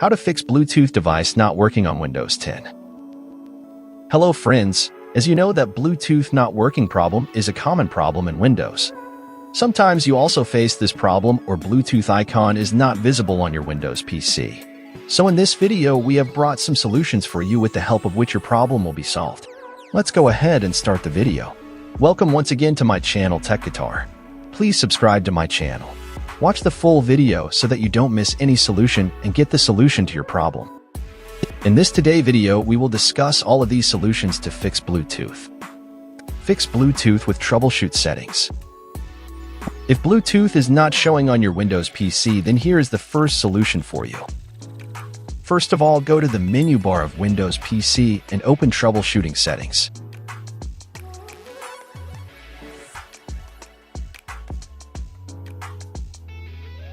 How to fix Bluetooth device not working on Windows 10. Hello friends, as you know that Bluetooth not working problem is a common problem in Windows. Sometimes you also face this problem or Bluetooth icon is not visible on your Windows PC. So in this video we have brought some solutions for you with the help of which your problem will be solved. Let's go ahead and start the video. Welcome once again to my channel Tech Guitar. Please subscribe to my channel. Watch the full video so that you don't miss any solution and get the solution to your problem. In this today video, we will discuss all of these solutions to fix Bluetooth. Fix Bluetooth with troubleshoot settings. If Bluetooth is not showing on your Windows PC, then here is the first solution for you. First of all, go to the menu bar of Windows PC and open troubleshooting settings.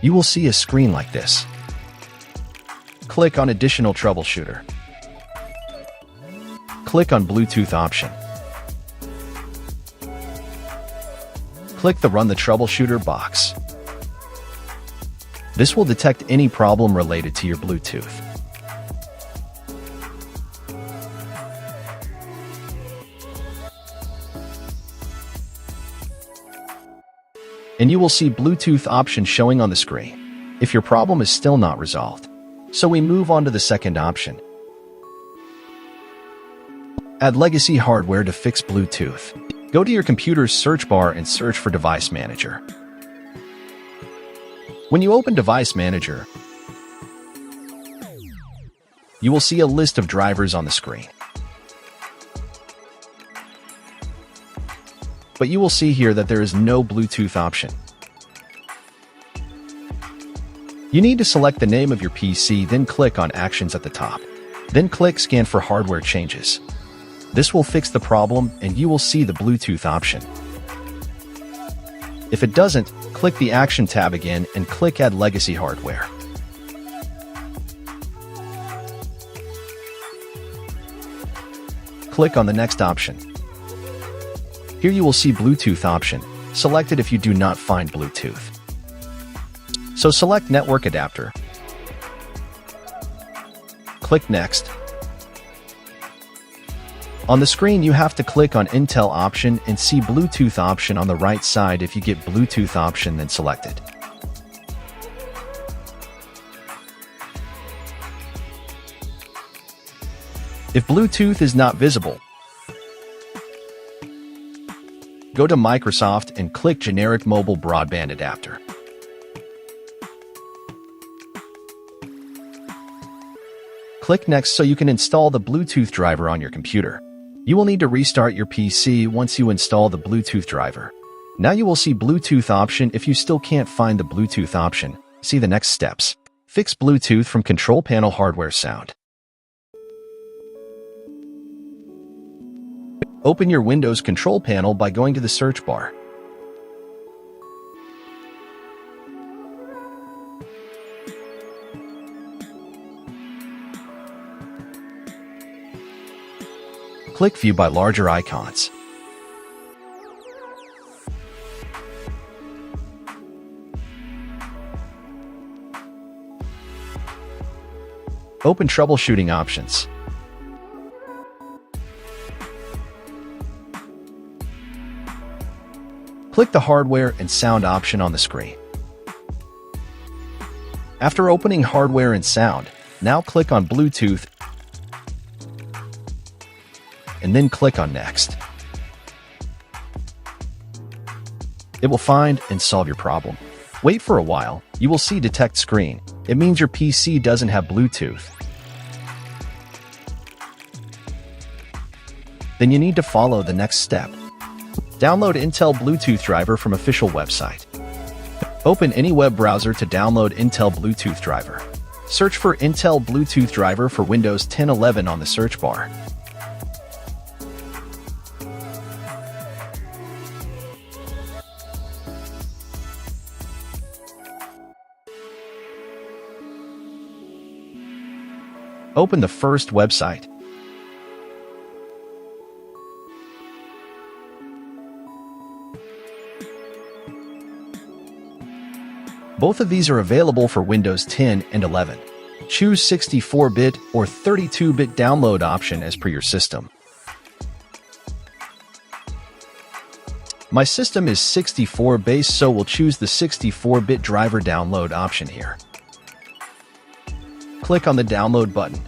You will see a screen like this. Click on Additional Troubleshooter. Click on Bluetooth option. Click the Run the Troubleshooter box. This will detect any problem related to your Bluetooth. And you will see Bluetooth option showing on the screen if your problem is still not resolved. So we move on to the second option. Add legacy hardware to fix Bluetooth. Go to your computer's search bar and search for Device Manager. When you open Device Manager, you will see a list of drivers on the screen. But you will see here that there is no Bluetooth option. You need to select the name of your PC, then click on Actions at the top. Then click Scan for hardware changes. This will fix the problem and you will see the Bluetooth option. If it doesn't, click the Action tab again and click Add Legacy Hardware. Click on the next option. Here you will see Bluetooth option. Select it if you do not find Bluetooth. So select Network Adapter. Click Next. On the screen you have to click on Intel option and see Bluetooth option on the right side. If you get Bluetooth option, then select it. If Bluetooth is not visible, go to Microsoft and click Generic Mobile Broadband Adapter. Click Next so you can install the Bluetooth driver on your computer. You will need to restart your PC once you install the Bluetooth driver. Now you will see Bluetooth option. If you still can't find the Bluetooth option, see the next steps. Fix Bluetooth from Control Panel Hardware Sound. Open your Windows control panel by going to the search bar. Click View by larger icons. Open Troubleshooting options. Click the Hardware and Sound option on the screen. After opening Hardware and Sound, now click on Bluetooth and then click on Next. It will find and solve your problem. Wait for a while, you will see Detect screen. It means your PC doesn't have Bluetooth. Then you need to follow the next step. Download Intel Bluetooth driver from official website. Open any web browser to download Intel Bluetooth driver. Search for Intel Bluetooth driver for Windows 10/11 on the search bar. Open the first website. Both of these are available for Windows 10 and 11. Choose 64-bit or 32-bit download option as per your system. My system is 64 base, so we'll choose the 64-bit driver download option here. Click on the download button.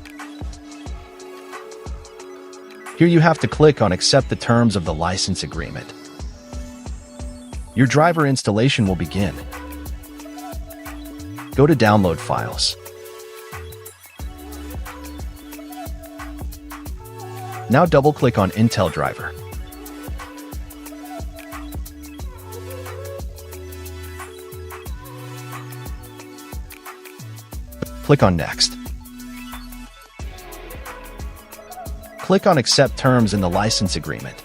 Here you have to click on accept the terms of the license agreement. Your driver installation will begin. Go to download files. Now double-click on Intel driver. Click on Next. Click on Accept Terms in the License Agreement.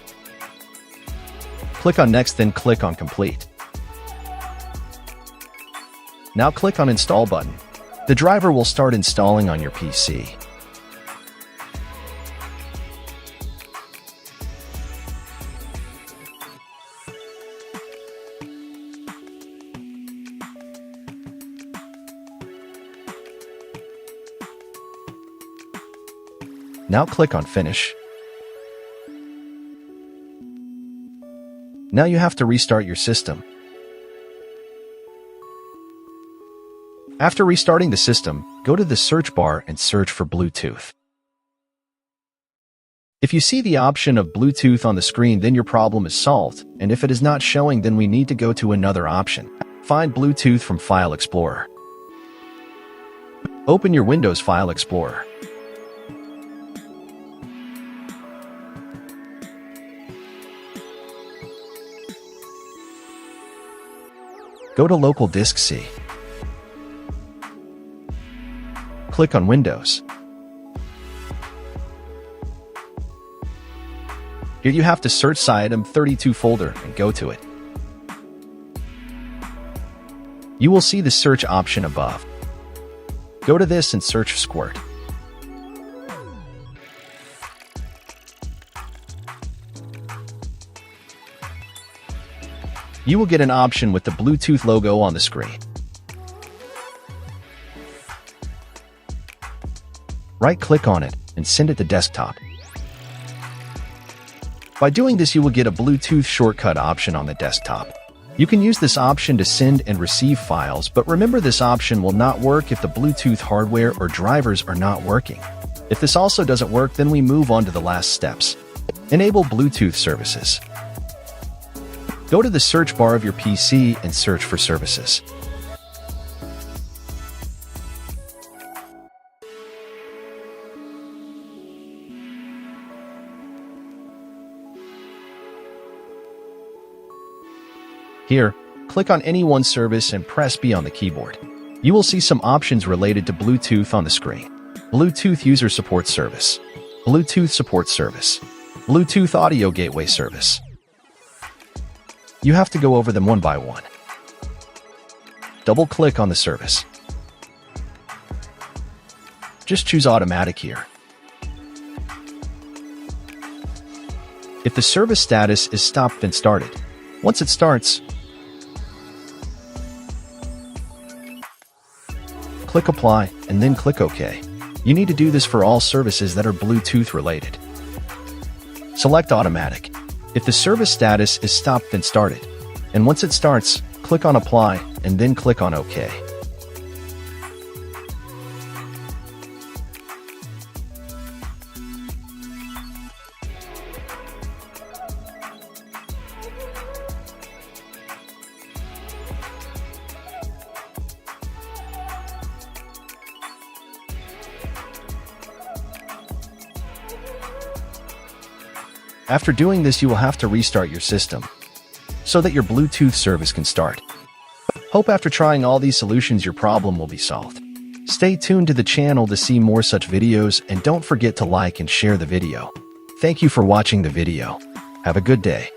Click on Next, then click on Complete. Now click on Install button. The driver will start installing on your PC. Now click on Finish. Now you have to restart your system. After restarting the system, go to the search bar and search for Bluetooth. If you see the option of Bluetooth on the screen, then your problem is solved, and if it is not showing, then we need to go to another option. Find Bluetooth from File Explorer. Open your Windows File Explorer. Go to Local Disk C. Click on Windows. Here you have to search SIATM32 folder and go to it. You will see the search option above. Go to this and search Squirt. You will get an option with the Bluetooth logo on the screen. Right-click on it and send it to desktop. By doing this, you will get a Bluetooth shortcut option on the desktop. You can use this option to send and receive files, but remember, this option will not work if the Bluetooth hardware or drivers are not working. If this also doesn't work, then we move on to the last steps. Enable Bluetooth services. Go to the search bar of your PC and search for services. Here, click on any one service and press B on the keyboard. You will see some options related to Bluetooth on the screen. Bluetooth User Support Service, Bluetooth Support Service, Bluetooth Audio Gateway Service. You have to go over them one by one. Double-click on the service. Just choose Automatic here. If the service status is stopped, then started. Once it starts, click Apply and then click OK. You need to do this for all services that are Bluetooth related. Select Automatic. If the service status is stopped, then started. And once it starts, click on Apply and then click on OK. After doing this, you will have to restart your system so that your Bluetooth service can start. Hope after trying all these solutions, your problem will be solved. Stay tuned to the channel to see more such videos, and don't forget to like and share the video. Thank you for watching the video. Have a good day.